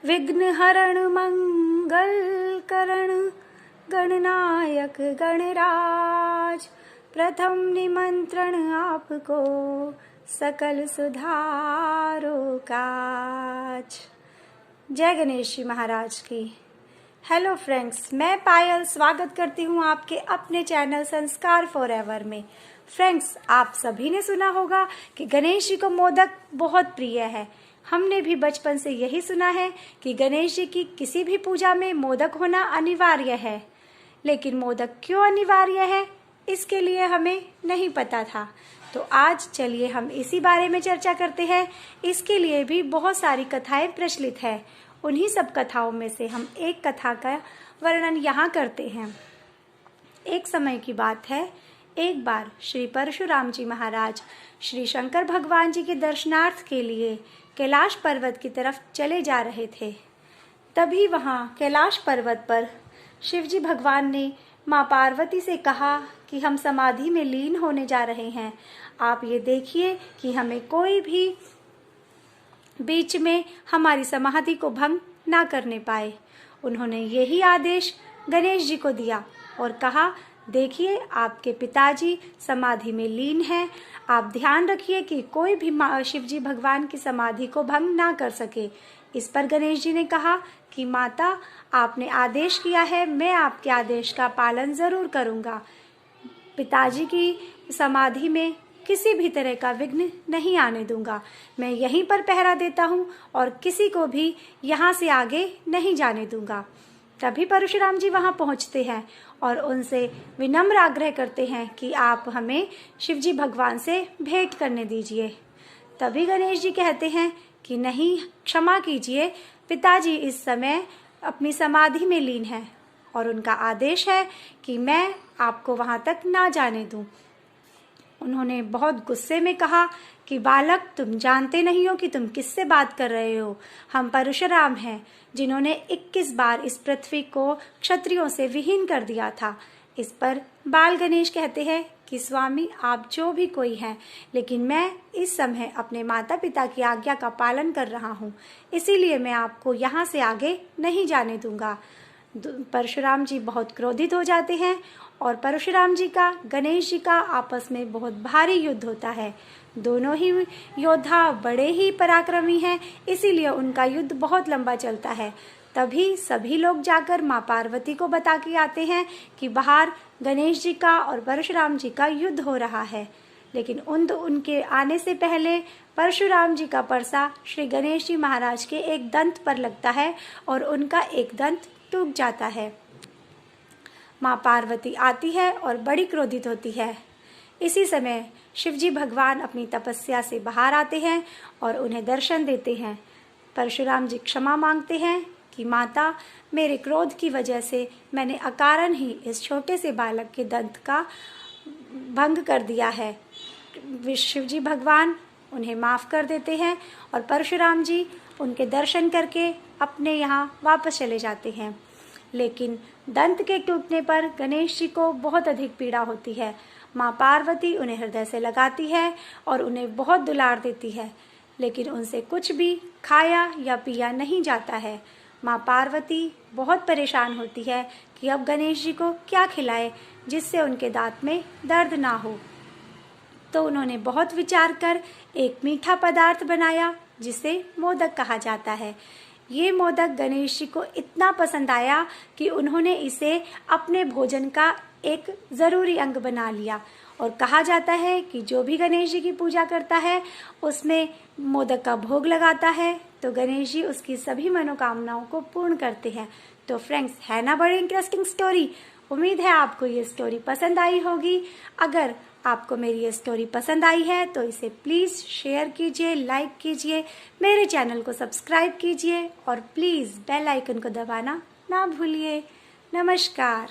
विघ्नहरण मंगल करण गणनायक गणराज, प्रथम निमंत्रण आपको सकल सुधारो काज। जय गणेश जी महाराज की। हेलो फ्रेंड्स, मैं पायल स्वागत करती हूँ आपके अपने चैनल संस्कार फॉरएवर में। फ्रेंड्स, आप सभी ने सुना होगा कि गणेश जी को मोदक बहुत प्रिय है। हमने भी बचपन से यही सुना है कि गणेश जी की किसी भी पूजा में मोदक होना अनिवार्य है। लेकिन मोदक क्यों अनिवार्य है, इसके लिए हमें नहीं पता था। तो आज चलिए हम इसी बारे में चर्चा करते हैं। इसके लिए भी बहुत सारी कथाएं प्रचलित है। उन्हीं सब कथाओं में से हम एक कथा का वर्णन यहाँ करते हैं। एक समय की बात है, एक बार श्री परशुराम जी महाराज श्री शंकर भगवान जी के दर्शनार्थ के लिए कैलाश पर्वत की तरफ चले जा रहे थे। तभी वहाँ कैलाश पर्वत पर शिवजी भगवान ने माँ पार्वती से कहा कि हम समाधि में लीन होने जा रहे हैं। आप ये देखिए कि हमें कोई भी बीच में हमारी समाधि को भंग ना करने पाए। उन्होंने यही आदेश गणेश जी को दिया और कहा, देखिए आपके पिताजी समाधि में लीन हैं, आप ध्यान रखिए कि कोई भी शिवजी भगवान की समाधि को भंग ना कर सके। इस पर गणेश जी ने कहा कि माता, आपने आदेश किया है, मैं आपके आदेश का पालन जरूर करूँगा। पिताजी की समाधि में किसी भी तरह का विघ्न नहीं आने दूंगा। मैं यहीं पर पहरा देता हूँ और किसी को भी यहाँ से आगे नहीं जाने दूंगा। तभी परशुराम जी वहाँ पहुँचते हैं और उनसे विनम्र आग्रह करते हैं कि आप हमें शिवजी भगवान से भेंट करने दीजिए। तभी गणेश जी कहते हैं कि नहीं, क्षमा कीजिए, पिताजी इस समय अपनी समाधि में लीन हैं और उनका आदेश है कि मैं आपको वहाँ तक ना जाने दूं। उन्होंने बहुत गुस्से में कहा कि बालक, तुम जानते नहीं हो कि तुम किससे बात कर रहे हो। हम परशुराम हैं, जिन्होंने 21 बार इस पृथ्वी को क्षत्रियों से विहीन कर दिया था। इस पर बाल गणेश कहते हैं कि स्वामी, आप जो भी कोई हैं, लेकिन मैं इस समय अपने माता पिता की आज्ञा का पालन कर रहा हूँ, इसीलिए मैं आपको यहाँ से आगे नहीं जाने दूंगा। परशुराम जी बहुत क्रोधित हो जाते हैं और परशुराम जी का गणेश जी का आपस में बहुत भारी युद्ध होता है। दोनों ही योद्धा बड़े ही पराक्रमी हैं, इसीलिए उनका युद्ध बहुत लंबा चलता है। तभी सभी लोग जाकर माँ पार्वती को बता के आते हैं कि बाहर गणेश जी का और परशुराम जी का युद्ध हो रहा है। लेकिन उनके आने से पहले परशुराम जी का परसा श्री गणेश जी महाराज के एक दंत पर लगता है और उनका एक दंत टूट जाता है। माँ पार्वती आती है और बड़ी क्रोधित होती है। इसी समय शिवजी भगवान अपनी तपस्या से बाहर आते हैं और उन्हें दर्शन देते हैं। परशुराम जी क्षमा मांगते हैं कि माता, मेरे क्रोध की वजह से मैंने अकारण ही इस छोटे से बालक के दंत का भंग कर दिया है। शिवजी भगवान उन्हें माफ़ कर देते हैं और परशुराम जी उनके दर्शन करके अपने यहाँ वापस चले जाते हैं। लेकिन दंत के टूटने पर गणेश जी को बहुत अधिक पीड़ा होती है। माँ पार्वती उन्हें हृदय से लगाती है और उन्हें बहुत दुलार देती है, लेकिन उनसे कुछ भी खाया या पिया नहीं जाता है। माँ पार्वती बहुत परेशान होती है कि अब गणेश जी को क्या खिलाए जिससे उनके दांत में दर्द ना हो। तो उन्होंने बहुत विचार कर एक मीठा पदार्थ बनाया जिसे मोदक कहा जाता है। ये मोदक गणेश जी को इतना पसंद आया कि उन्होंने इसे अपने भोजन का एक ज़रूरी अंग बना लिया और कहा जाता है कि जो भी गणेश जी की पूजा करता है उसमें मोदक का भोग लगाता है तो गणेश जी उसकी सभी मनोकामनाओं को पूर्ण करते हैं। तो फ्रेंड्स, है ना बड़ी इंटरेस्टिंग स्टोरी। उम्मीद है आपको ये स्टोरी पसंद आई होगी। अगर आपको मेरी ये स्टोरी पसंद आई है तो इसे प्लीज़ शेयर कीजिए, लाइक कीजिए, मेरे चैनल को सब्सक्राइब कीजिए और प्लीज़ बेल आइकन को दबाना ना भूलिए। नमस्कार।